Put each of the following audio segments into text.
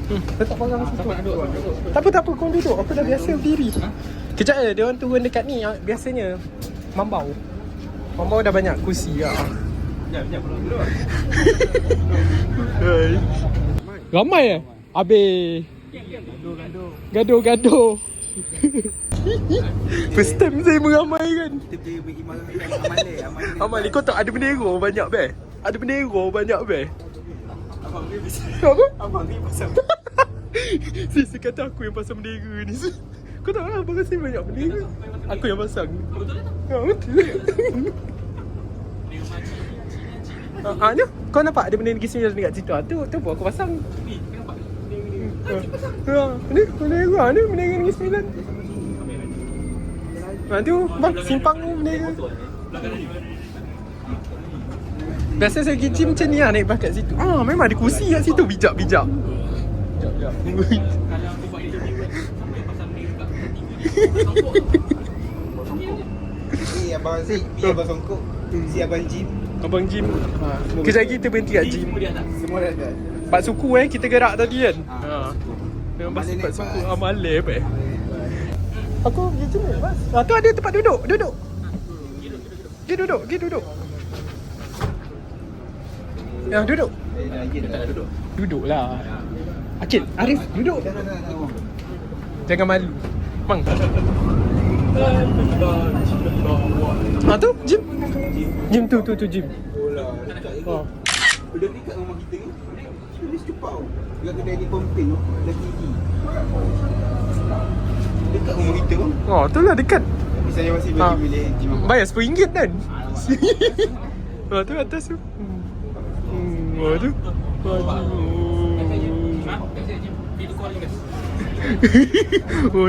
Letak barang situ. Tak apa, kau duduk. Aku dah biasa berdiri. Kejap dia orang turun dekat ni. Biasanya Mambau dah banyak kursi lah. Ramai Habis Gaduh first time saya meramaikan. Kita berjaya beri Amal kau tak ada bendera banyak be. Ada bendera banyak be. Abang ni bisa. Apa? Abang ni pasal. Sisi kata aku yang pasang bendera ni. Kau tahu lah abang kasi banyak bendera. Aku yang pasang. Betul tak? Betul. Ni kau nampak ada bendera Negeri Sembilan dekat situ. Tu pun aku pasang. Ni nampak. Ni bendera ni bendera Negeri Sembilan. Tu bang simpang bendera. Biasa saya pergi gym macam ni lah, naik bas kat situ. Memang ada kursi kat situ, bijak. Kalau aku buat interview sampai pasal bendera kat Ni abang Aziz, ni abang Songkok, si abang Jim. Abang gym. Kejap lagi kita berhenti kat gym. Semua dah ada. Pak suku kita gerak tadi kan. Memang bas Malay pak naik suku bas. Malay apa Aku pergi gym naik bas. Tu ada tempat duduk. Pergi duduk. Ya, duduk. Duduk lah. Akil, Arif, duduk. Jangan malu. Bang. Tu, gym. Gym tu gym. Bola. Udah dekat rumah kita ni. Kita ni secupak tau. Dekat kedai ni pemping tu, ada TV. Dekat rumah kita tu. Tu lah dekat. Tapi saya masih bagi bilik gym abang. Bayar RM10 kan? Tu atas tu. Tu.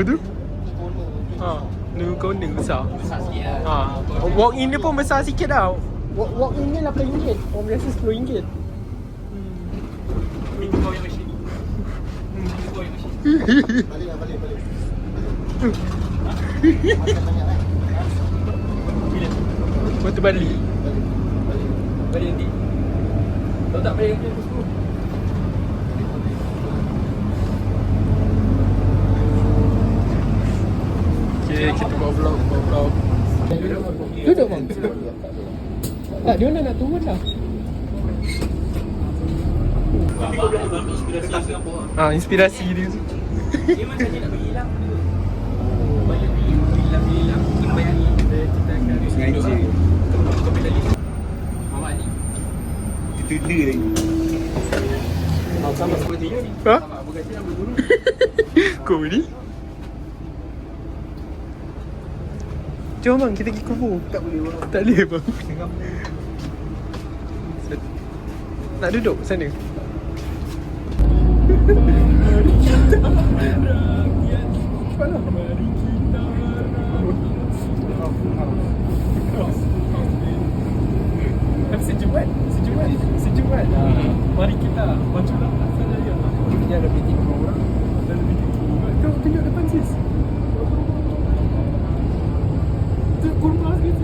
Tu. Ni koning besar. Walk in dia pun besar sikit dah. Walk in ni RM8. Orang biasa RM10. Batu Bali. Balik nanti. Kalau tak balik nanti aku suruh. Okay, kita buat vlog. Duduk bang. Tak, dia nak turun dah. Inspirasi Singapura. Inspirasi dia. Dia macam dia nak berhilang. Banyak hilang. Bayang ni kita akan Sengaja. kapitalis. Muhammad Ali. Kita dia lagi. Sama seperti ni. Ha? Sama Abu Ghazal yang berguru. Kau ni? Jom bang, kita pergi kubur. Tak boleh bang. Tak boleh bang. Nak duduk sana. Sejuan. Mari kita majulah asal jaya. Dia ada meeting dengan orang. Dan lebih kau tunjuk depan sis. Tu kurma sis.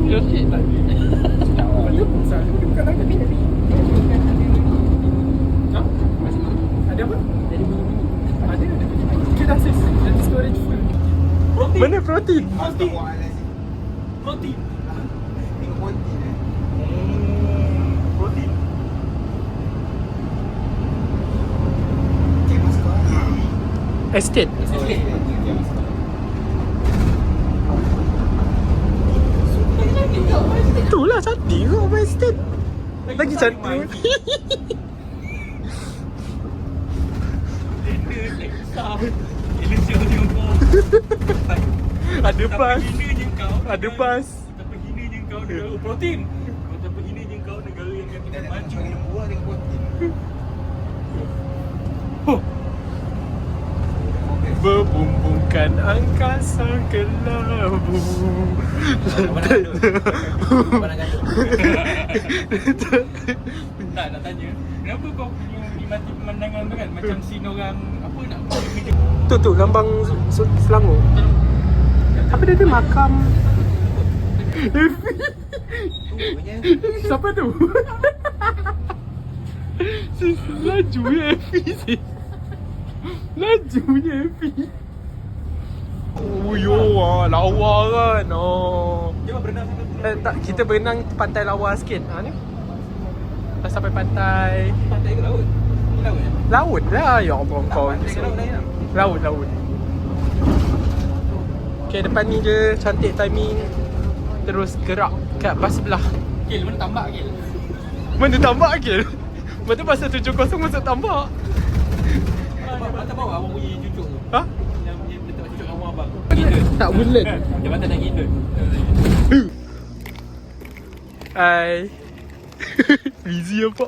Ya shit tak. Dia besar. Dia bukan lagi. Ada apa? Ada. Kita dah sis. Nanti storage full. Protein. Mana protein? Astagfirullahalazim. Protein. Tengok protein Protein. Okay, masuk lah. Estate. Itulah cantik ke apa estate. Lagi cantik. Ada bas. Ada bas. Kita penghina je kau negara protein. Kita penghina je kau negara yang kita maju. Buat dengan protein. Berbumbungkan angkasa kelabu. Nak tanya, kenapa kau punya nikmati pemandangan tu kan? Macam scene orang apa nak Tu lambang Selangor. Apa dia tu makam? Siapa tu? Sis, lajunya Effie sis. Lajunya Effie. Oh yo, lawa kan. Oh. Jom berenang sana. Tak, kita berenang pantai lawa sikit. Ni. Dah sampai pantai. Pantai ke laut? Laut ya? Laut lah. Ya Allah kau. Pantai ke laut lain lah. Laut. Okay, depan ni je cantik timing. Terus gerak kat bas sebelah. Gil, mana tambak Gil? Mana tambak Gil? Lepas tu pasal 70 masuk tambak. Mata bawah abang bunyi cucuk tu. Ha? Yang bunyi letak cucuk kat rumah abang. Tak bulat. Jabatan dah gila. Hai. Busy apa?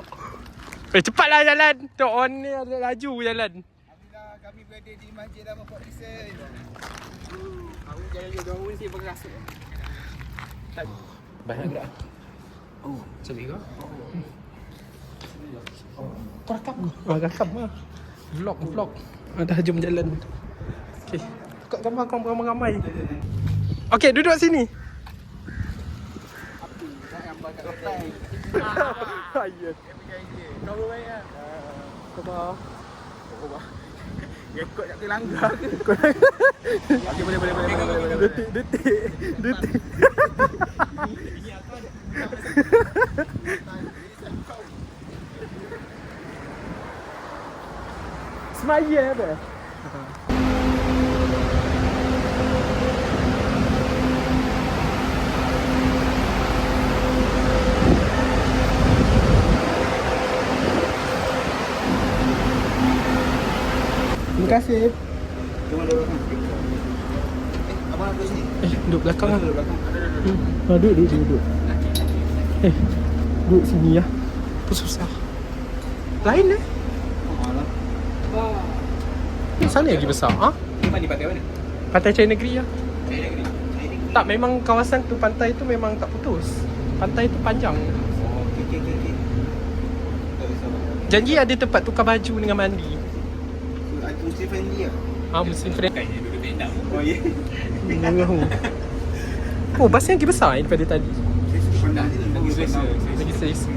Cepatlah jalan. Tok on ni ada laju jalan. Alhamdulillah kami berada di Masjid Rama Port Dickson. Aku jalan dia orang pun si berasa. Banyak gerak. Oh, sebi kau? Kau rakam ke? Rakam lah. Vlog. Dah jom jalan. Okay. Tukar gambar kau ramai-ramai. Okay, duduk sini. Ya. Kau bermain lah. Khabar. Rekod tak terlanggar. Okay, boleh. Detik. Semaya apa? Terima kasih. Jom ada belakang. Abang nak duduk sini. Duduk belakang lah. Duduk belakang. Duduk. Duduk sini ya. Apa susah? Lain eh? Alah. Sana lagi besar. Ha? Ni pantai mana? Pantai Chai Negeri lah. Chai Negeri. Tak, memang kawasan tu, pantai tu memang tak putus. Pantai tu panjang. Oh, okey. Tak risau. Janji ada tempat tukar baju dengan mandi. Muslim friendly lah. Muslim friend. Kan dia duduk tenda. Oh ya. Oh, bas yang lagi besar daripada tadi. Saya suka pandang sini. Lagi Selesa. pandang. Lagi selesa.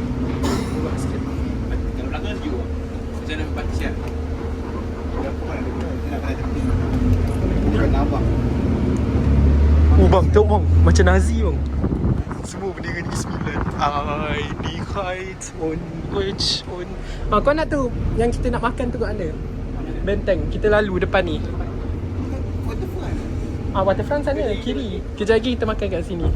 Buat sikit. Kalau belakang sejuk. Macam mana parti siap? Berapa kan ada kita nak kena tepi. Bukan abang. Oh bang, tengok bang. Macam Nazi bang. Semua bendera Negeri Sembilan. I decide on. Kau nak tu yang kita nak makan tu kat mana? Benteng. Kita lalu depan ni. Waterfront. Waterfront sana, kiri. Kejap lagi kita makan kat sini.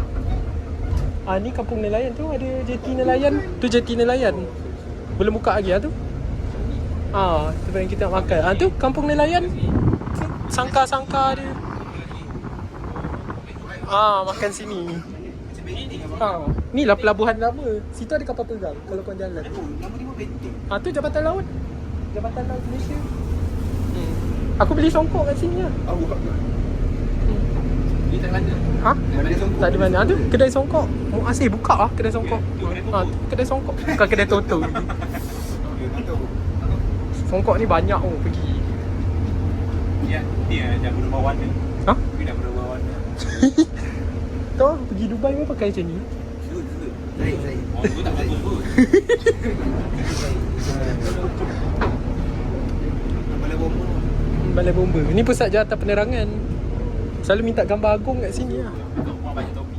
Ni kampung nelayan tu, ada jeti nelayan. Tu jeti nelayan. Belum buka lagi tu. Tempat yang kita nak makan. Tu kampung nelayan. Sangka dia. Makan sini. Ni lah pelabuhan lama. Situ ada kapal pegang kalau kau jalan. Nama dia pun benteng. Tu Jabatan Laut. Jabatan Laut Malaysia. Aku beli songkok kat sini lah. Buka ke? Dia tak ada. Mana songkok? Tak ada mana. Tu kedai songkok. Muasih buka lah kedai songkok. Kedai songkok. Bukan kedai Toto. Dia tak tahu. Songkok ni banyak pergi. Ya, dia dah berubah warna. Dia dah berubah warna. Tahu pergi Dubai pun pakai macam ni. Zahid. Oh, tu tak bagus pun. Balai bomba. Balai bomba. Ni pusat jawatan penerangan. Selalu minta gambar agung kat sini lah. Kat rumah banyak topi.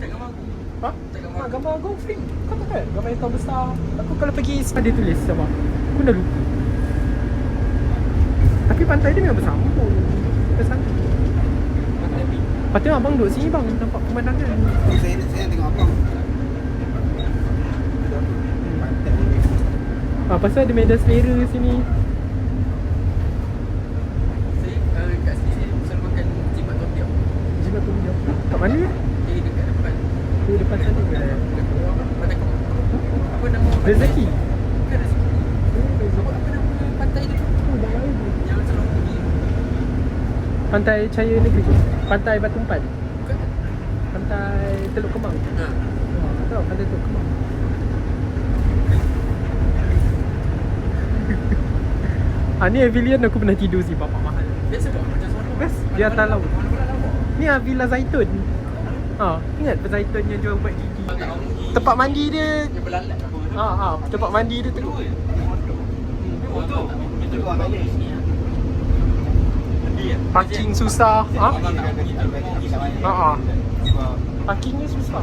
Tak gambar aku. Gambar agung free. Kau tahu kan? Gambar hitam besar. Aku kalau pergi ada tulis sama. Aku dah lupa. Tapi pantai dia memang bersambung. Ke sana. Lepas tu abang duduk sini bang. Nampak pemandangan. Saya nak tengok abang. Pasal ada medan selera sini. Saya kat sini saya selalu makan jimat topiak. Jimat tu jauh. Kat mana? Dekat depan. Tu depan sana. Dekat bawah. Pantai kau. Apa nama? Rezeki. Bukan Rezeki. Apa nama pantai tu? Yang selalu pergi. Pantai Cahaya Negeri. Pantai Batu Empat. Bukan. Pantai Teluk Kemang. Tak tahu pantai Teluk Kemang. Ni pavilion aku pernah tidur sih, bapak mahal. Biasa buat macam seronok. Best di atas laut. Mana-mana lawa. Ni Villa Zaitun. Ingat Zaitun yang jual ubat gigi. Tak tahu pergi. Tempat mandi dia Dia berlalat apa. Tempat mandi dia teruk. Parking susah. Parkingnya susah.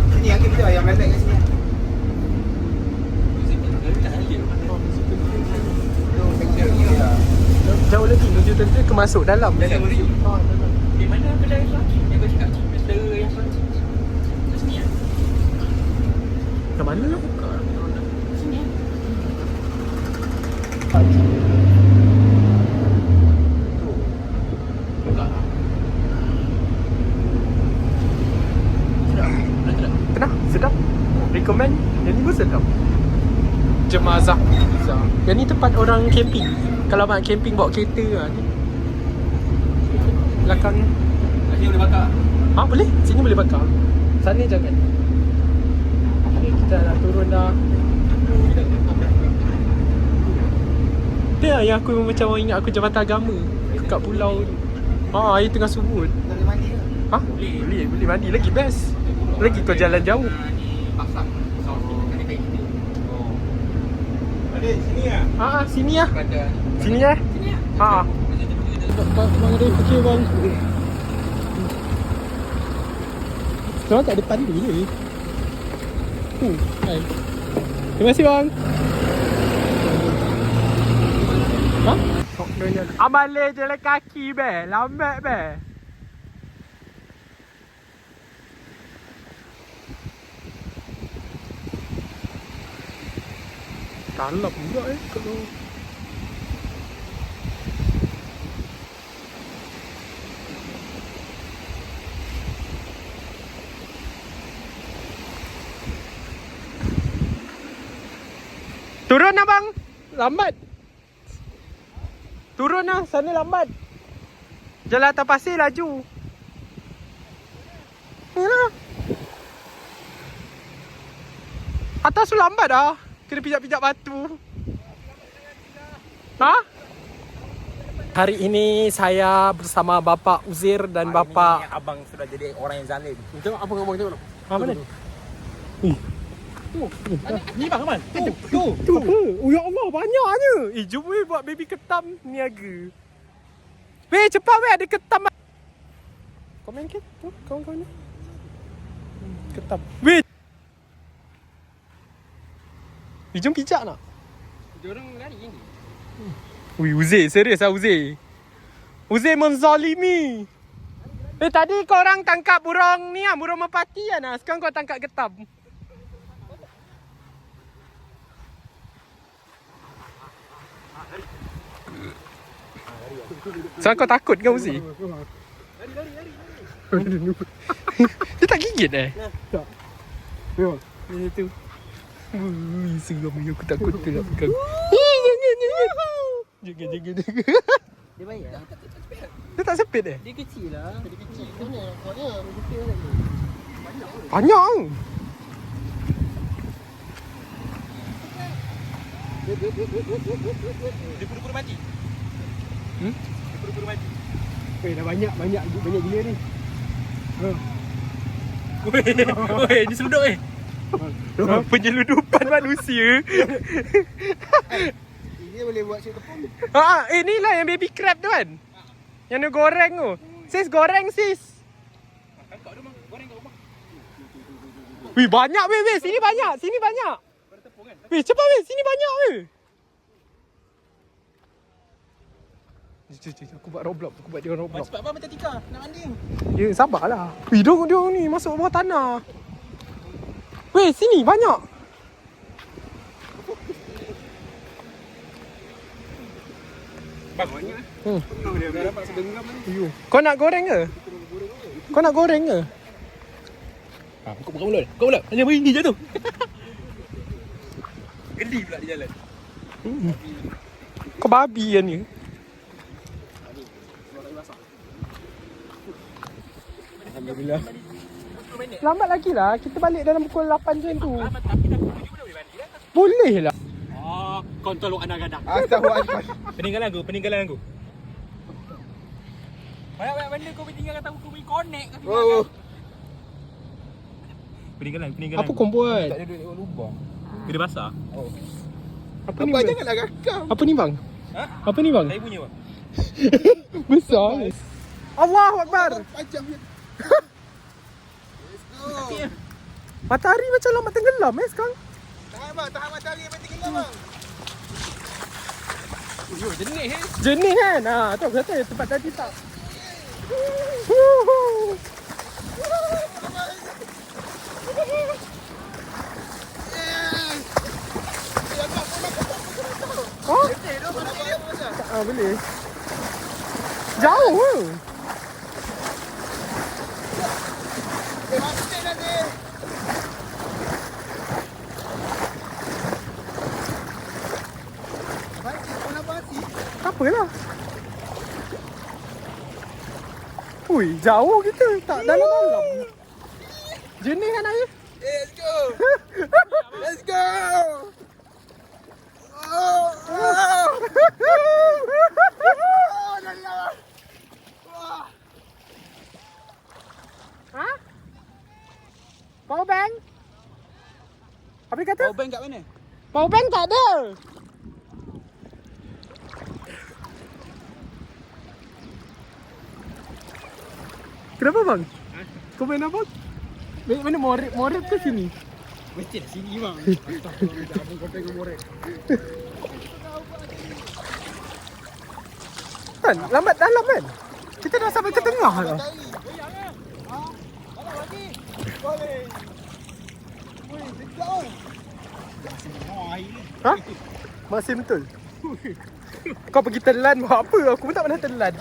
Sini yang kita yang landai kat sini. Jauh lagi menuju tentu ke masuk dalam. Di mana kedai tu? Yang kau cakap Mr. yang tu. Sini ah. Ke mana lah? Sini ah. Kenapa? Sedap. Recommend. Yang ni pun sedap. Jemazah Pizza. Yang ni tempat orang camping. Kalau nak camping bawa kereta lah ni. Belakang. Sini boleh bakar. Boleh. Sini boleh bakar. Sana jangan. Okay, kita nak turun dah. Dia lah yang aku macam orang ingat aku jabatan agama kat pulau tu. Air tengah subur. Boleh mandi ke? Boleh mandi lagi best. Lagi kau jalan jauh. Ni pasang. Kan dia kita. Adik, sini ah. Sini lah. Pada Sini lah. sini ah. Bang ada fikir bang. Sekarang tak ada pandu je. Hai. Terima kasih bang. Amale jalan kaki be, lambat be. Dalam juga kalau turun abang. Lambat. Turun lah, sana lambat. Jalan atas pasir laju. Yalah. Atas tu lambat dah. Kena pijak-pijak batu. Hari ini saya bersama Bapa Uzair dan Bapa abang sudah jadi orang yang zalim. Tengok apa ngomong tengok. Mana? Ni bang Aman. Tu. Apa? Oh ya Allah, banyaknya. Jom weh buat baby ketam niaga. Weh, cepat weh, ada ketam. Komen ke? Tu, kawan-kawan ni. Ketam. Weh. Jom pijak nak? Diorang lari ni. Wih, Uzair, serius lah Uzair. Uzair menzalimi. Tadi korang tangkap burung ni lah, burung merpati lah. Sekarang kau tangkap ketam. Sekarang kau takut ke Uzair? Lari. Dia tak gigit Tak. Tengok. Dia tu. Ui, seram ni aku takut tu nak pegang. Jangan. Dia baik lah. Dia tak sepit Dia kecil lah. Dia kecil. Mana nampaknya? Banyak. Dia pura-pura mati. Dia pura-pura mati. Dah banyak gila ni. Weh, ni seluduk Penyeludupan manusia. Ini boleh buat cerita pun. Inilah yang baby crab tu kan. Yang dia goreng tu. Sis goreng sis. Tangkap dia bang. Goreng kat rumah. Wih, banyak weh. Sini banyak. Weh, cepat weh. Sini banyak weh. Aku buat Roblox. Aku buat dia Roblox. Cepat abang minta tika. Nak mandi. Ya, sabarlah. Wih, dia ni masuk bawah tanah. Weh, sini banyak. Bang, banyak. Dah dapat segenggam ni. Kau nak goreng ke? Kau buka mulut. Hanya begini je tu. Geli pula di jalan. Kau babi kan ni? Alhamdulillah. Lambat lagi lah. Kita balik dalam pukul 8 macam tu. Boleh lah. Kau tolong anak-anak. Astagfirullahaladzim. Peninggalan aku. Banyak benda kau tinggalkan tahu kau punya connect kau Oh. tinggalkan. Peninggalan. Apa kau buat? Tak ada duit lubang. Kena basah. Oh. Apa ni Apa bang? janganlah rakam. Apa ni bang? Ha? Apa ni bang? Saya punya bang. Besar. Allahu Akbar. Panjang dia. Let's go. Matahari macam lama tenggelam sekarang. Tahan bang, tahan matahari yang penting kita bang. Yo, jenis Jenis kan? Tu aku kata tempat tadi tak. Oh? Boleh. Jauh ke? Tak apalah. Ui, jauh kita. Tak dalam-dalam. Jenis kan air? Let's go. Let's go. Oh, oh. Oh, dalam. Wah. Ha? Power bank? Apa dia kata? Power bank kat mana? Power bank tak ada. Kenapa bang? Kau main apa? Main mana morep ke sini? Mesti dah sini bang. Astagfirullah, abang kau tengok morek. Kan, lambat dalam kan? Kita dah sampai ke tengah dah. Boleh. Woi, dekat. Ha? Masih betul? Kau pergi telan buat apa? Aku pun tak pernah telan.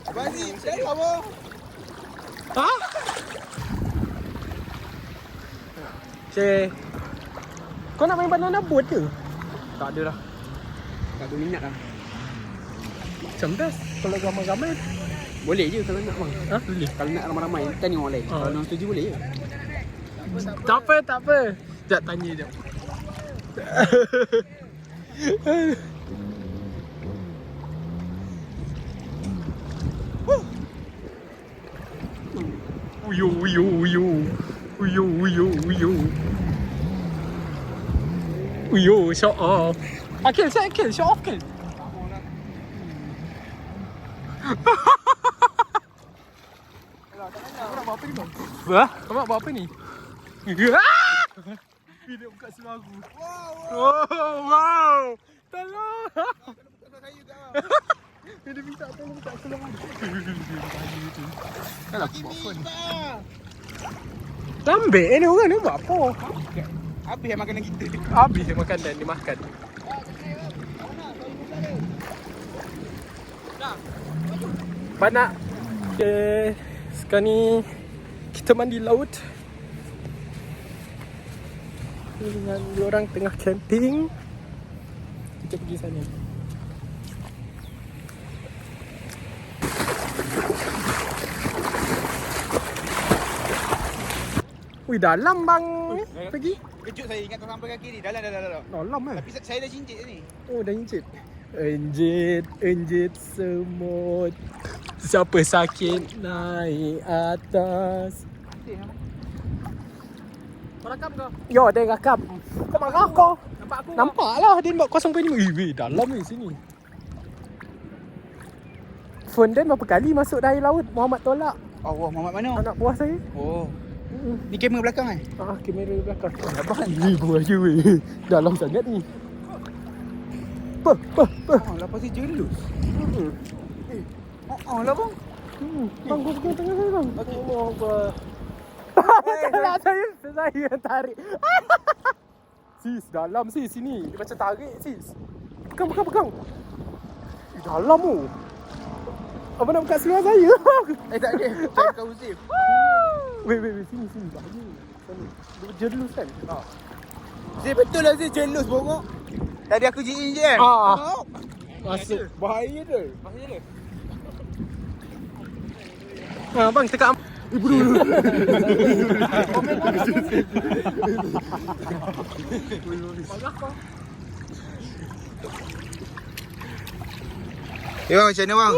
Bagi, cari apa? Ha? Cik, kau nak main banana boat ke? Tak ada dah. Tak ada minat dah. Macam best. Kalau ramai-ramai. Boleh je kalau nak bang. Ha? Boleh. Kalau nak ramai-ramai, tanya orang lain. Kalau nak setuju boleh je. Tak apa, tak apa. Sekejap tanya je. Uyo, uyo, uyo. Uyo, uyo, uyo. Uyo, show off. Akil, saya Akil. Show off, Akil. Kau nak buat apa ni bang? Kau nak buat apa ni? Dia buka seluar aku. Wow. Tolong. Dia minta tolong buka seluar aku. Kan aku buat phone. Lambik ni orang ni buat apa? Habis yang makanan kita. Habis dia makan dan dia makan. Banyak. Okay. Sekarang ni kita mandi laut. Dengan dua orang tengah camping. Kita pergi sana. Ui, dalam bang. Pergi. Kejut saya ingat kau sampai kaki ni. Dalam. Dalam Tapi saya dah cincit ni. Oh, dah injit. Enjit semut. Siapa sakit naik atas. Kau rakam kau? Yo, dia rakam. Kau marah kau? Nampak aku? Nampak lah dia buat 0.5. Weh, dalam ni sini. Fondan berapa kali masuk dalam laut? Muhammad tolak. Allah, Muhammad mana? Anak buah saya. Oh. Ni kamera belakang kan? Kamera belakang. Abang ni buah je weh. Dalam sangat ni. Apa? Oh, lepas tu jelus. Oh, lah bang. Bang, gua pegang tangan saya bang. Allah Akbar. Tak saya yang tarik. Sis, dalam sis sini. Dia macam tarik sis. Pegang. Dalam tu. Apa nak buka seluar saya? Tak ada. Saya kau safe. Wait, sini. Bahaya. Sana. Dia jelus kan? Zee, betul lah Zee, jelus bongok. Tadi aku jiin je kan? Masuk. Bahaya dia. Bahaya dia. Bang, tekak. Bro. bang, macam mana bang?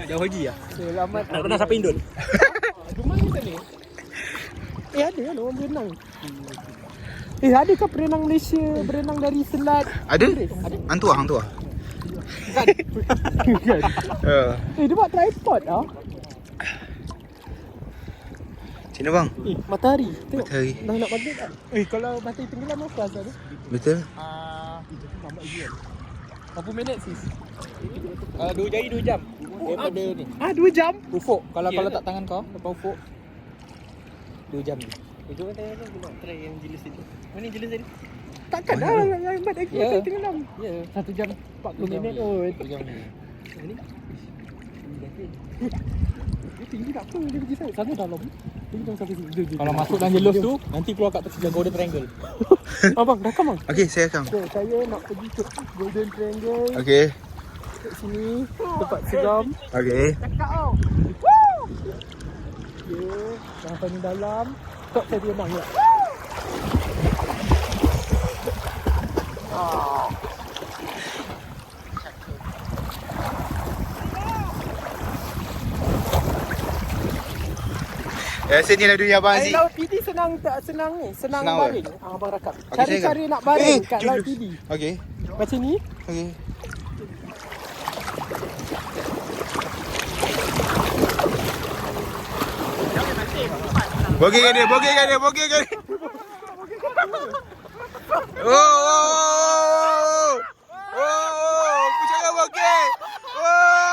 Jauh lagi lah. Selamat. Nak kenal siapa Indon? Cuma kita ni. Ada lah orang berenang. Adakah berenang Malaysia, berenang dari selat? Ada? Hang tua. Kan? Dia buat tripod lah. Macam mana bang? Matahari. Tengok. Matahari. Dah nak maghrib tak? Kalau matahari tenggelam apa asal tu? Betul? Itu lambat lagi kan? Berapa minit sis? 2 jari 2 jam. Daripada ni. 2 jam? Ufuk. Kalau Ya. letak tangan kau depan ufuk 2 jam ni. Itu kan tanya aku nak try yang jelas itu. Mana jelas tadi? Takkan lah lambat lagi Ya. matahari tenggelam. Ya. 1 jam 40 minit kot. 2 jam ni. Ini dia tinggi tak apa dia pergi sana dalam. Dia dalam sampai sini. Kalau masuk dalam jelus tu, nanti keluar kat tepi Golden Triangle. Abang rekam bang. Okey, saya rekam. Okay, saya nak pergi ke Golden Triangle. Okey. Kat sini tempat seram. Okey. Cakap tau. Woo! Okay, dah paling dalam. Kau saya dia bang ya. Sini lah dunia abang Aziz. Laut PD senang tak senang ni? Senang Senang baring. Abang rakam. Okey, saya Cara-cara rakam. nak baring kat jom laut dulu. PD. Okey. Macam ni. Okey. Bogey kan dia. Oh. Pucang bogey. Oh.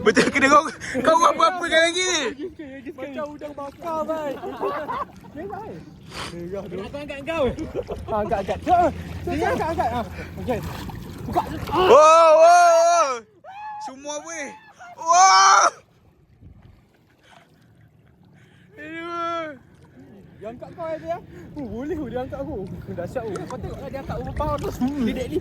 Betul kena kau buat apa kan lagi ni? Macam udang bakar bhai. Aku angkat kau. Angkat. Angkat. Okey. Buka. Oh. Semua boleh. Wah. Dia angkat kau dia. Boleh dia angkat aku. Dahsyat aku. Kau tengok dia angkat overpower tu. Dedek ni.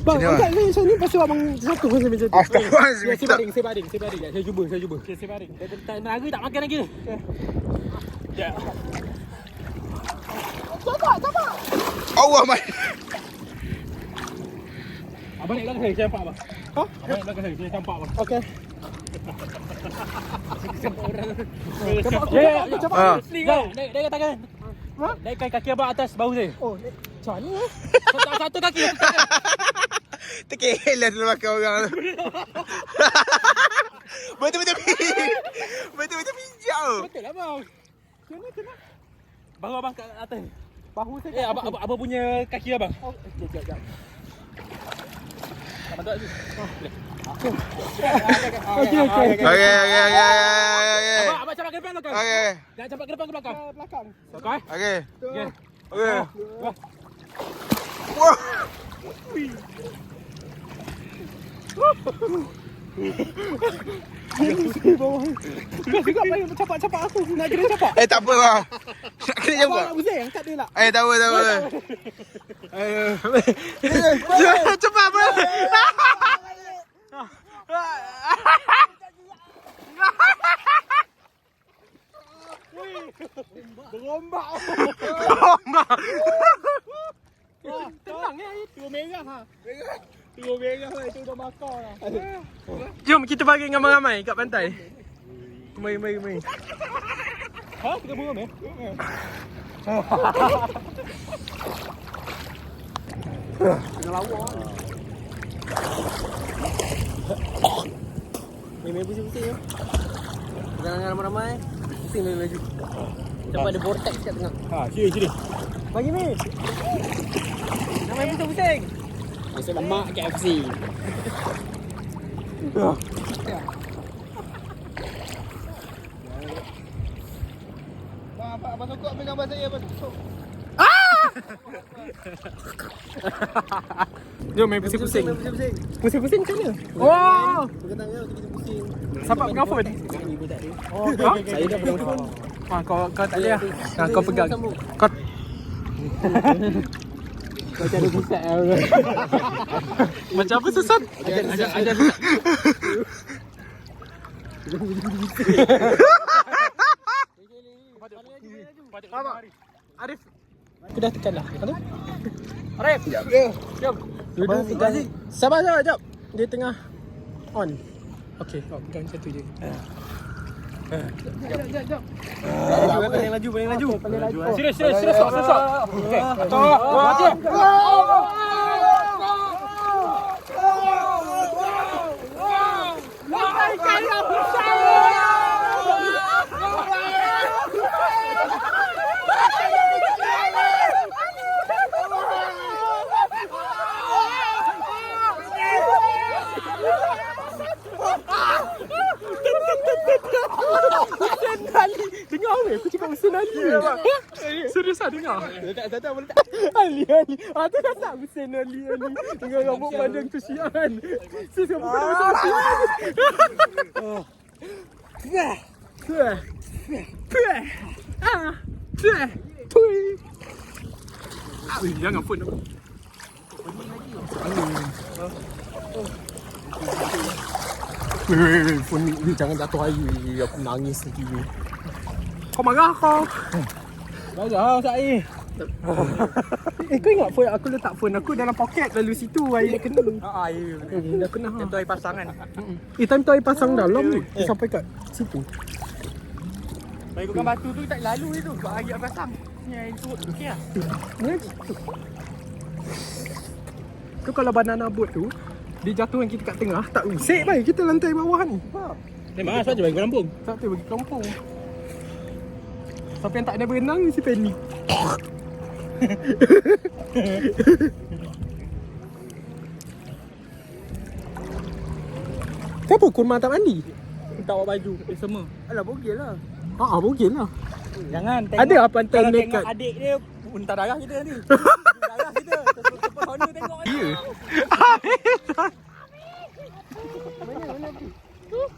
Bang, Sini, angkat ni macam ni pasal abang satu macam tu. Astaghfirullahalazim. Ya, saya baring. Saya cuba. Okay, saya baring. Tak naga tak makan lagi. Ya. Sabar. Allah mai. Abang naik belakang saya nampak abang. Ha? Abang naik belakang saya nampak abang. Okey. Nampak orang. Ya, cepat. Sling kau. Naik tangan. Ha? Naikkan kaki abang atas bahu saya. Oh, macam mana? Satu kaki. Terkelah dulu makan orang tu. Betul-betul pinjau. Betul lah bang. Kena. Bahu abang kat atas. Bahu saya. Abang punya kaki abang. Oh, sekejap. Abang tak tu. Okey. Okey. Abang campak ke depan belakang. Okey. Jangan campak ke depan ke belakang. Belakang. Okey. Okey. Okey. Okey. Wah. Wah. Kau juga payah capak-capak aku. Nak kena capak. Tak apa bang. Nak kena Abang jumpa. nak pusing, angkat dia lah. Tak apa. Cepat bro. Berombak. Tenang ya, itu merah ha. Itu merah lah, itu dah bakar lah. Jom kita baring ramai-ramai kat pantai. Mari. Ha? Kita buram eh? Tengah lawa lah. Main pusing-pusing ya. Jangan ramai-ramai. Pusing lagi. Sampai ada vortex kat tengah. Ha, sini. Bagi Min. Jangan main pusing-pusing. Masuk lemak KFC. Abang sokok ambil gambar saya abang sokok. Jom main pusing-pusing. Pusing-pusing macam mana? Wow. Berkenangnya kita pusing. Siapa pegang phone? Ibu tak ada. Oh, ha? Saya dah pegang phone. Kau tak boleh lah. Kau pegang. Kau Macam ada pusat lah. macam apa sesat? Ajar pusat. Apa? Arif. Aku dah tekan dah. Mana? Arif. Jom. Dua tekan. Sabar. Jap. Dia tengah on. Okey, pegang macam tu je. Jap. Paling laju. Serius. Stop. Okey. Mati. Dengar weh, aku cakap Hussein Ali. Serius lah dengar. Tak boleh tak. Ali. Tu dah tak Hussein Ali. Dengan rambut panjang tu sian. Sis kamu kena macam sian. Jangan phone aku. Weh, phone ni jangan jatuh air. Aku nangis nanti. Kau marah kau? Marah saya. Kau ingat phone aku letak phone aku dalam poket lalu situ air kena. Air. Dah kena. Itu air pasangan. Time tu air pasang dalam ni. Sampai kat situ. Bagi bukan batu tu tak lalu itu. Sebab air pasang. Ni air turut okey lah. Ni. Tu kalau banana boat tu dia jatuh kita kat tengah, tak usik baik kita lantai bawah ni. Memang asal je bagi pelampung. Tak tu bagi kampung. Siapa yang tak ada berenang mesti panik. Kenapa kurma tak mandi? Tak bawa baju. Semua. Alah bogel lah. Bogel lah. Jangan Ada apa pantai kalau nekat? tengok adik dia muntah darah kita nanti. Darah kita. Terus Honda tengok. Ya.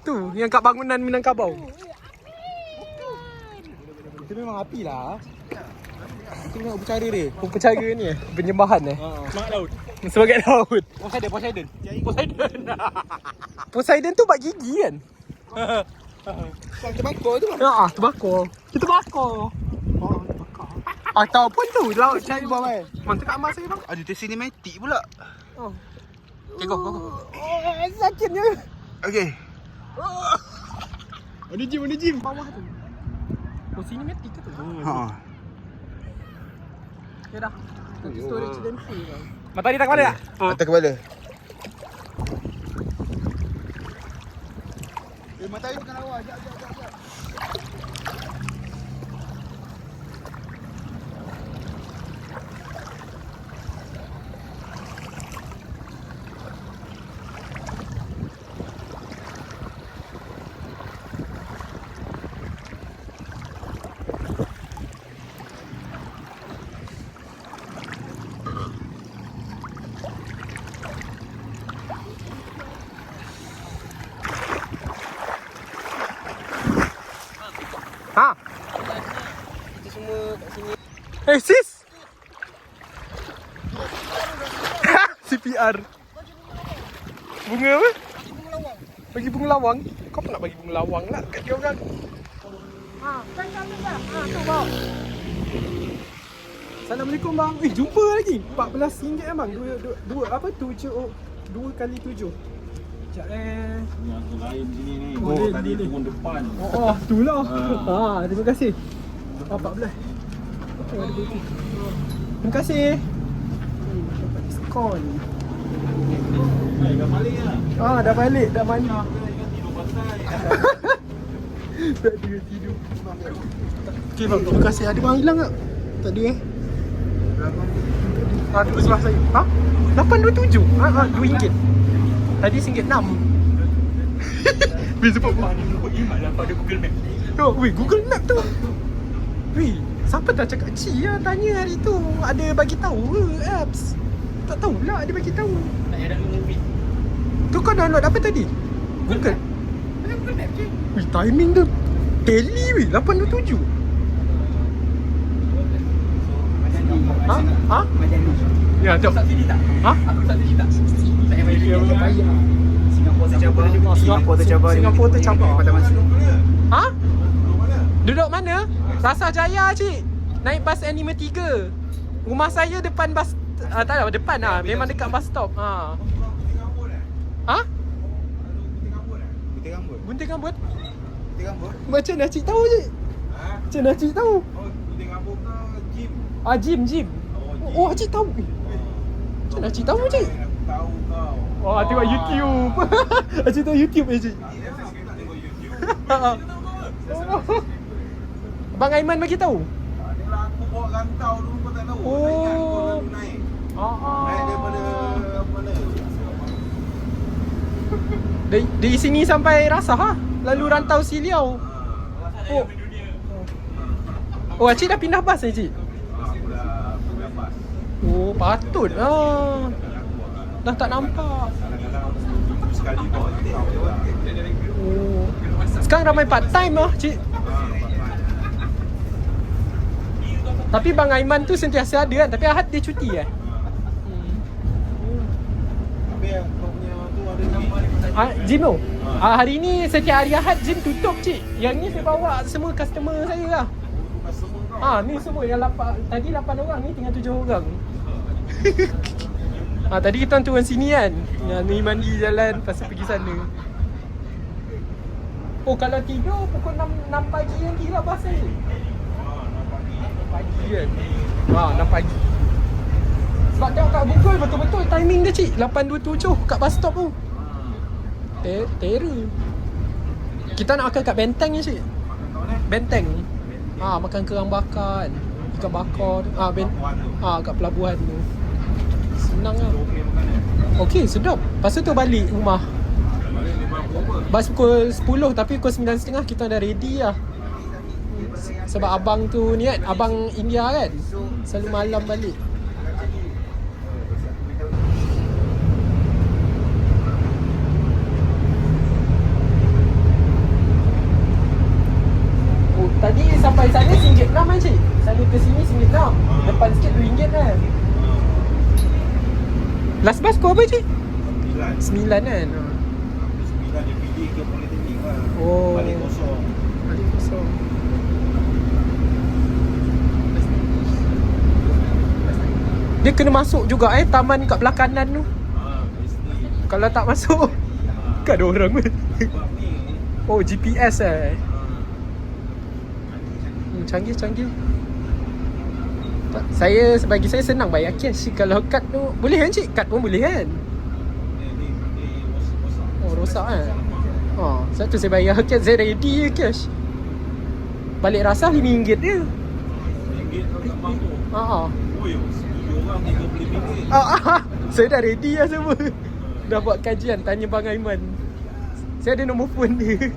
Tu yang kat bangunan Minangkabau. Itu memang api lah. Itu memang upacara dia. Upacara ni penyembahan Semangat laut. sebagai laut. Poseidon. Poseidon tu bak gigi kan? Terbakar tu. Terbakar. Kita bakar. Ataupun tu laut cari bawah. Mantap kat emas saya bang. Ada tu cinematic pula. Okay, go. Sakitnya. Okey. Ada gym. Bawah tu. Cinematic ke tu? Okay dah. Nanti storage dan full bang. Matahari tak kepala tak? Atas kepala. Matahari bukan lawa. Jap. Kita semua kat sini. Hey sis. CPR. Bunga apa? Bagi bunga lawang. Kau apa nak bagi bunga lawang lah kat dia orang? Tu bang. Assalamualaikum bang. Jumpa lagi. RM14 bang. Dua apa? 2 kali 7. Sekejap Yang tu lain sini ni. Oh, Tadi ni. turun depan. Itulah. Terima kasih. 14. Ada bukti. Terima kasih. Dapat diskon. Dah balik lah. Dah balik. Dah mandi. Ingat tidur pasal. Tak ada tidur. Okey bang, terima kasih. Ada bang hilang tak? Tak ada tu sebelah saya. 827? RM2. Tadi RM1.6. Weh, sebab Ni lupa imat lah pada Google Map. weh, Google Map tu. Weh, siapa dah cakap Ci lah tanya hari tu. Ada bagi tahu ke apps? Tak tahulah ada bagi tahu. Tak payah download movie. Tu kau download apa tadi? Google. Google Map je. Weh, timing tu tally weh, 827. Ha? Ya, jom. Tak sini tak? Aku tak sini tak? Tak payah bayar. Singapura tercabar. Singapura tercabar. Singapura tercabar. Patah masuk. Ha? Duduk mana? Rasa Jaya cik. Naik bas Anima 3. Rumah saya depan bas tak ada depan lah. Memang dekat bus stop. Ha. Putih rambut eh? Ha? Putih rambut eh? Putih rambut? Gunting rambut? Putih rambut? Macam mana cik tahu cik? Ha? Macam mana cik tahu? Oh, putih rambut ke gym? Ah, gym. Oh, cik tahu. Macam mana cik tahu cik? Aku tahu kau. Oh, tengok YouTube. Cik tahu YouTube cik. Aku tak tengok YouTube. Abang Aiman bagi tahu. Adalah aku bawa rantau dulu kau tak tahu. Oh. Tak ingat kau lalu naik. Naik daripada mana? Dari sini sampai Rasah ha? Lalu rantau Siliau. Oh. Oh, cik dah pindah bas cik? Aku dah bas. Oh, patut lah. Dah tak nampak. Kadang-kadang minggu sekali bawa tengok je lah. Oh. Sekarang ramai part time lah cik. Tapi Bang Aiman tu sentiasa ada kan. Tapi Ahad dia cuti Habis kau punya tu ada lagi? Gym tu? Hari ni setiap hari Ahad gym tutup cik. Yang ni saya bawa semua customer saya lah. Ni semua yang tadi 8 orang ni tinggal 7 orang. Tadi kita orang turun sini kan. Yang ni mandi jalan lepas tu pergi sana. Oh, kalau tidur pukul 6 pagi nanti lah bas saya. 6 pagi kan. 6 pagi. Sebab tengok kat Google betul-betul timing dia cik 8.27 kat bus stop tu. Terror. Kita nak makan kat Benteng je cik. Benteng. Makan kerang bakar kan. Ikan bakar tu. Kat pelabuhan tu. Senang lah. Okey, sedap. Lepas tu balik rumah. Bas pukul 10 tapi pukul 9.30 kita dah ready lah. Sebab abang tu ni kan, abang India kan. Selalu malam balik. Oh, tadi sampai sana RM1.6 kan cik? Sana ke sini RM1.6. Depan sikit RM2 kan? Last bus kau apa cik? 9 kan? 9 dia pilih ke politeknik lah. Oh. Balik kosong. Balik kosong. Dia kena masuk juga taman kat belah kanan tu. Kalau tak masuk kan ada orang pun. Oh, GPS canggih. Bagi saya senang bayar cash. Kalau kad tu boleh kan cik? Kad pun boleh kan? Oh, rosak kan? Sebab tu saya bayar cash. Saya ready je cash. Balik Rasah RM5 je. RM5 tak mampu. Oi, 7 orang RM30. Saya dah ready lah semua. Dah buat kajian. Tanya Bang Aiman. Saya ada nombor phone dia.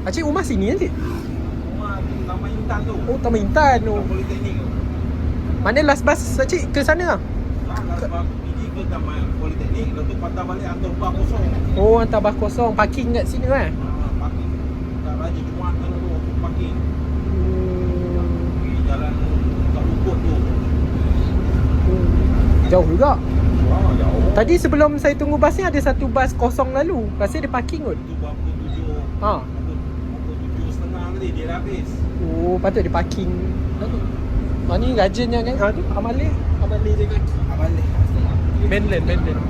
Cik rumah sini kan cik? Rumah Taman Intan tu. Oh, Taman Intan tu. Politeknik tu. Mana last bus cik ke sana lah? Last bus pergi ke Taman Politeknik. Lepas tu patah balik hantar bas kosong. Oh, hantar bus kosong. Parking kat sini kan? Parking kat Raja Jumaat tu untuk parking. Pergi jalan kat Lukut tu. Jauh juga. Jauh. Tadi sebelum saya tunggu bas ni ada satu bas kosong lalu. Rasa dia parking kot. Tu pukul 7. Pukul 7.30 tadi dia dah habis. Oh, patut dia parking. Ni rajinnya kan? Tu Amale je kaki. Balik. Mainland. Mainland.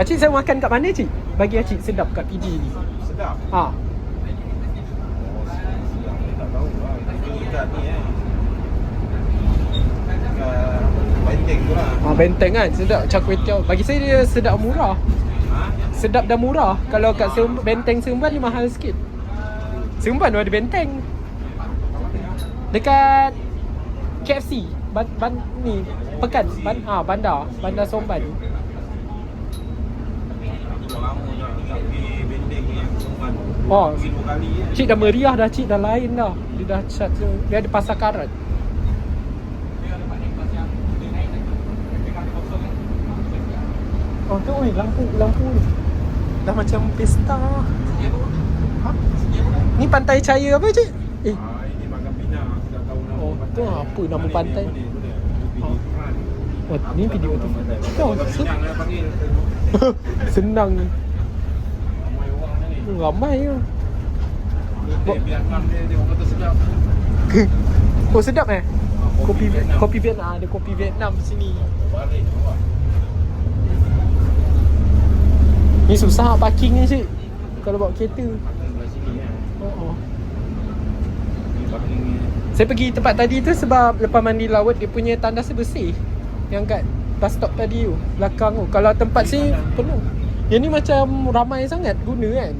Cik, saya makan kat mana cik? Bagi cik sedap kat PD ni. Sedap. Ha. Tak tahu lah. Dekat ni Benteng tu lah. Benteng kan, sedap char kway teow. Bagi saya dia sedap murah. Sedap dan murah. Kalau kat Benteng Seremban dia mahal sikit. Seremban tu ada Benteng. Dekat KFC ni Pekan Bandar Somban. Lama nak pergi Benteng ni Seremban. Oh, Pergi 2 kali cik dah meriah dah cik, dah lain dah. Dia dah cat tu. Dia ada pasar karat. Oh tu lampu ni. Dah macam pesta. Ni pantai Cahaya apa cik? Ini Makan Pinang. Aku tak tahu nama Oh, pantai. tu apa nama pantai? Boleh. Oh, ni video tu. Oh, Makan Pinang lah panggil. Senang. Ramai orang ni. Ramai je. Vietnam dia tengok kata sedap. Oh sedap eh? Kopi Vietnam. kopi Vietnam. Ada kopi Vietnam sini. Balik juga. Ni susah parking ni cik. Kalau bawa kereta. Sebelah sini kan. Oh. Ni parking ni. Saya pergi tempat tadi tu sebab lepas mandi laut dia punya tandas bersih. Yang kat bus stop tadi tu, belakang tu. Kalau tempat sini penuh. Yang ni macam ramai sangat guna kan.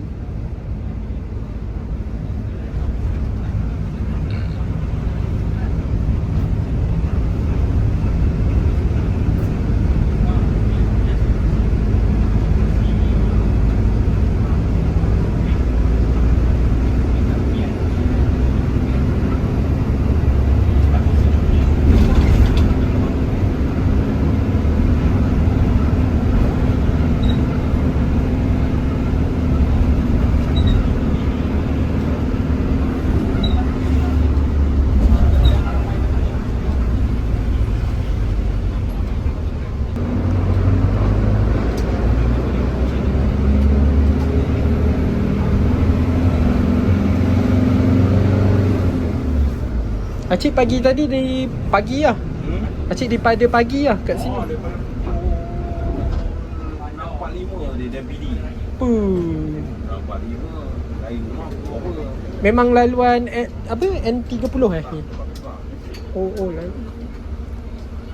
Acik pagi tadi dari pagi lah. Acik daripada pagi lah kat sini. Oh, daripada pukul 6.45 dia dah PD. Puh. 6.45 dari rumah pukul apa? Memang laluan apa N30 ni. Oh lalu.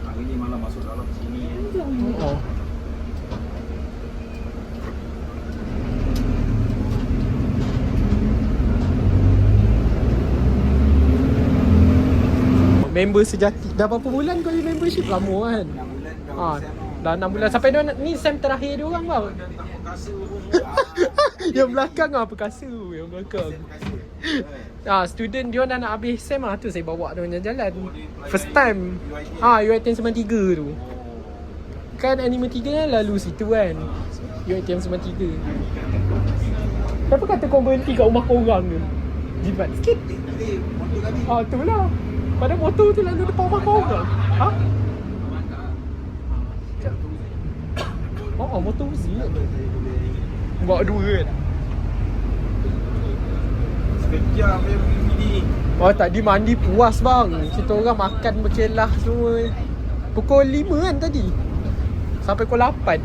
Hari ni malam masuk dalam sini. Oh. Member sejati. Dah berapa bulan kau ada membership? Lama kan? 6 bulan dah Ha, Sem. dah 6 bulan. Sampai ni sem terakhir dia orang bang. Tak perkasa pun. Yang belakang lah perkasa yang belakang. Student dia dah nak habis sem lah tu saya bawa dia jalan. First time. UiTM 93 tu. Kan Anima 3 kan lalu situ kan. UiTM 93. Kenapa kata kau berhenti kat rumah korang tu? Jibat sikit. Tadi motor tadi. Tu lah. Pada motor tu lalu depan rumah korang. Ha? Motor usi kan? Bawa dua kan? Sekejap dia pergi PD. Tadi mandi puas bang. Kita orang makan berkelah semua. Pukul 5 kan tadi. Sampai pukul 8.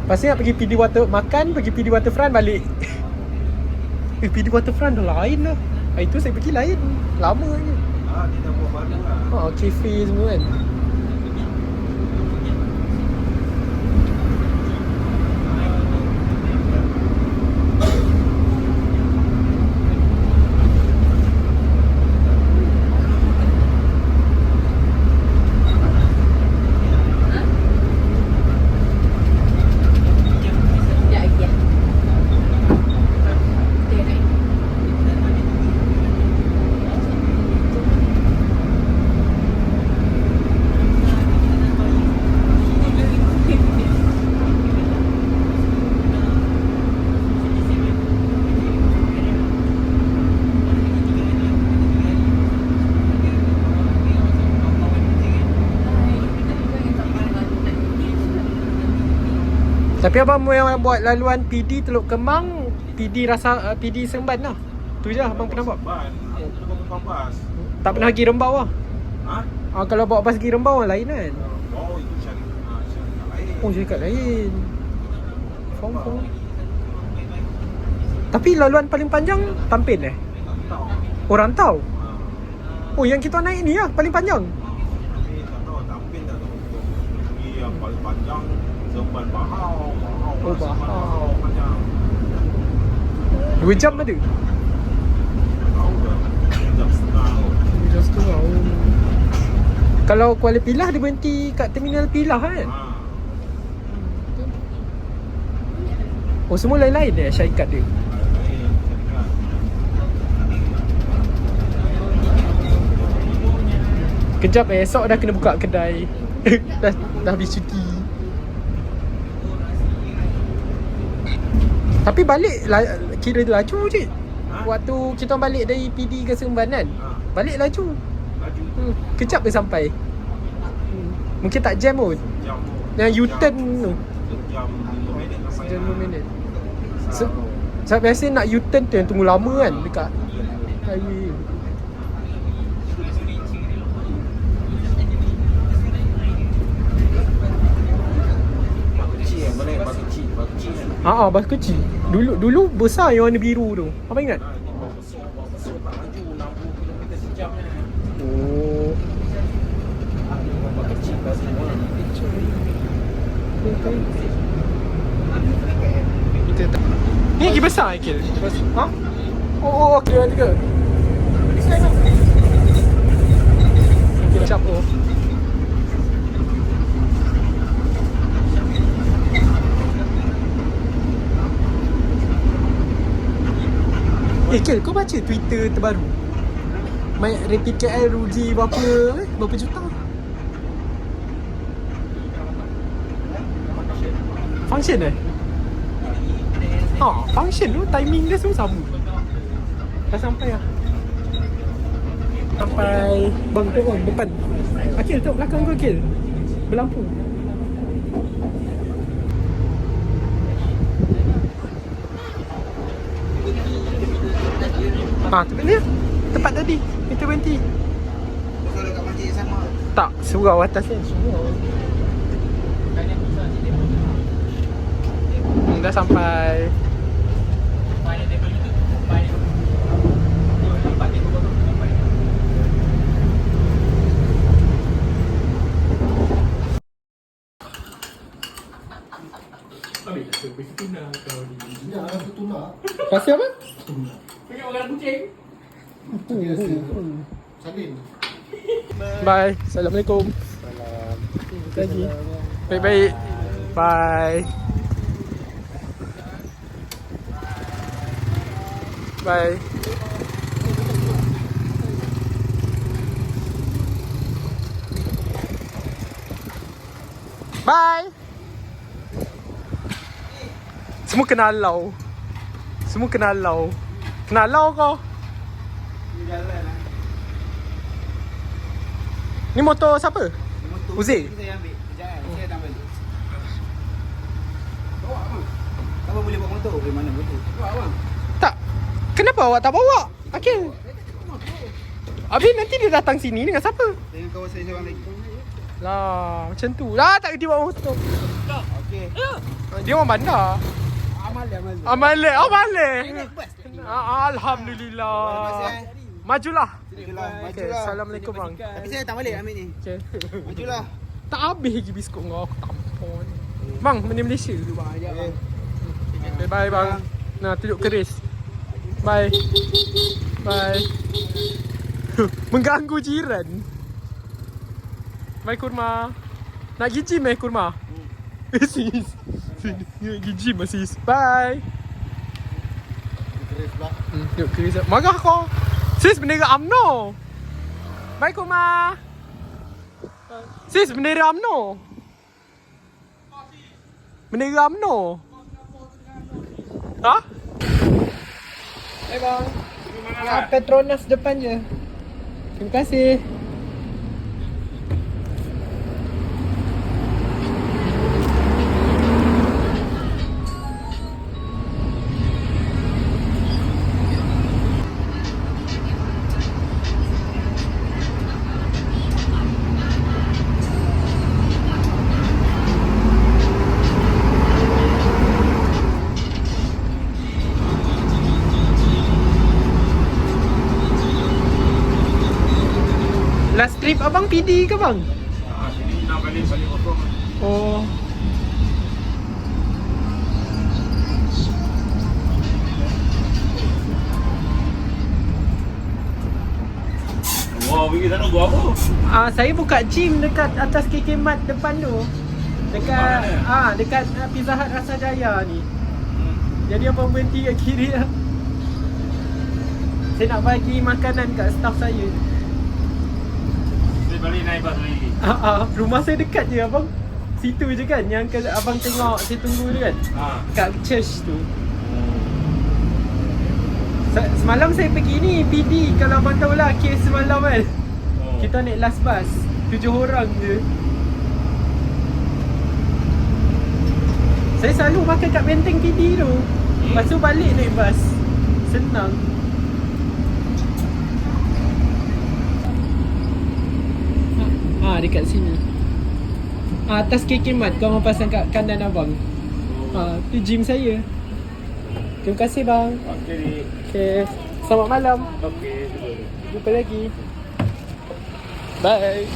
Lepas ni nak pergi PD makan, pergi PD Waterfront balik. PD Waterfront dah lain lah. Itu saya pergi lain. Lama je. Dia dah buat baru lah. Cafe semua kan. Tapi abang yang buat laluan PD Teluk Kemang, PD PD Seremban lah. Tu je abang pernah buat. Ban. Kita bukan bas. Tak pernah pergi Rembau lah. Ha? Kalau bawa bas pergi Rembau lain kan. Oh, itu syarikat lain. Oh, syarikat lain. Faham. Tapi laluan paling panjang Tampin Tak tahu. Rantau. Ha. Oh, yang kita naik ni lah paling panjang. Tapi tak tahu, Tampin tak tahu. Pergi yang paling panjang Seremban Bahau. Oh, Bahau. Panjang. 2 jam ada. Tahu dah. 1 jam setengah kot. 2 jam setengah. Kalau Kuala Pilah dia berhenti kat terminal Pilah kan. Ha. Oh, semua lain-lain syarikat dia. Lain syarikat. Kejap esok dah kena buka kedai. dah habis cuti. Tapi balik kira laju je. Waktu kita balik dari PD ke Seremban kan. Balik laju. Laju. Kejap dia sampai. Mungkin tak jam pun. Jam Yang U-turn tu. Jam 5 minit sampai Sejam 2 minit. Sebab biasa nak U-turn tu yang tunggu lama kan dekat highway. Kecil kan, boleh bak kecil kan. Bas kecil. Dulu besar yang warna biru tu. Apa ingat? Oh. Kita tak. Ni lagi besar Akil. Ha? Oh, okey ada ke? Okey, cap oh. Kil, kau baca Twitter terbaru? Main Rapid KL rugi berapa juta? Function function tu timing dia semua sama. Dah sampai lah. Sampai bang tu bang depan. Akil tengok belakang kau Akil. Berlampu. Tempat dia. Tempat tadi. Kita berhenti. Kalau dekat masjid sama. Tak, surau atas ni. Surau. Dah sampai. Kasih apa? Tengok makan kucing. Salin. Bye. Assalamualaikum. Lagi. Baik-baik. Bye. Bye. Bye. Semua kenal lau. Semua kenal lau. Kenal lau kau? Ni motor siapa? Uzi? Saya ambil. Jangan, saya dah balik. Bawa bang. Kamu boleh bawa motor ke mana boleh? Bawa bang. Tak. Kenapa awak tak bawa? Akil. Habis nanti dia datang sini dengan siapa? Dengan kawan saya seorang lagi. Lah, macam tu. Lah tak dia bawa motor. Okey. Dia orang bandar. Amale. Alhamdulillah. Majulah. Okay, Assalamualaikum bang. Tapi saya tak balik ambil ni. Okay. Majulah. Tak habis lagi biskut kau. Aku tampon. Bang, mana Malaysia tu bang? Okay, bye bang. Nah, tunjuk keris. Bye. Bye. Mengganggu jiran. Bye kurma. Nak pergi gym kurma? Sis. Nak pergi gym sis. Bye. Keris pula. Tengok keris. Marah kau. Sis bendera UMNO. Bye kurma. Sis bendera UMNO. Bendera UMNO. Ha? Hai bang. Petronas depan je. Terima kasih. Last trip abang PD ke bang? Sini nak balik kosong. Oh. Wah, pergi sana buat apa? Saya buka gym dekat atas KK Mart depan tu. Dekat dekat Pizza Hut Rasa Jaya ni. Jadi abang berhenti kat kiri lah. Saya nak bagi makanan kat staff saya. Balik naik bas lagi. Rumah saya dekat je abang. Situ je kan yang abang tengok saya tunggu tu kan. Kat church tu. Semalam saya pergi ni PD, kalau abang tahu lah kes semalam kan. Kita naik last bus 7 orang je. Saya selalu makan kat Benteng PD tu. Lepas tu balik naik bas. Senang. Dekat sini. Atas KK Mart. Kau mau pasang kat kanan abang. Tu gym saya. Terima kasih bang. Okey. Okay. Selamat malam. Okey. Jumpa lagi. Bye.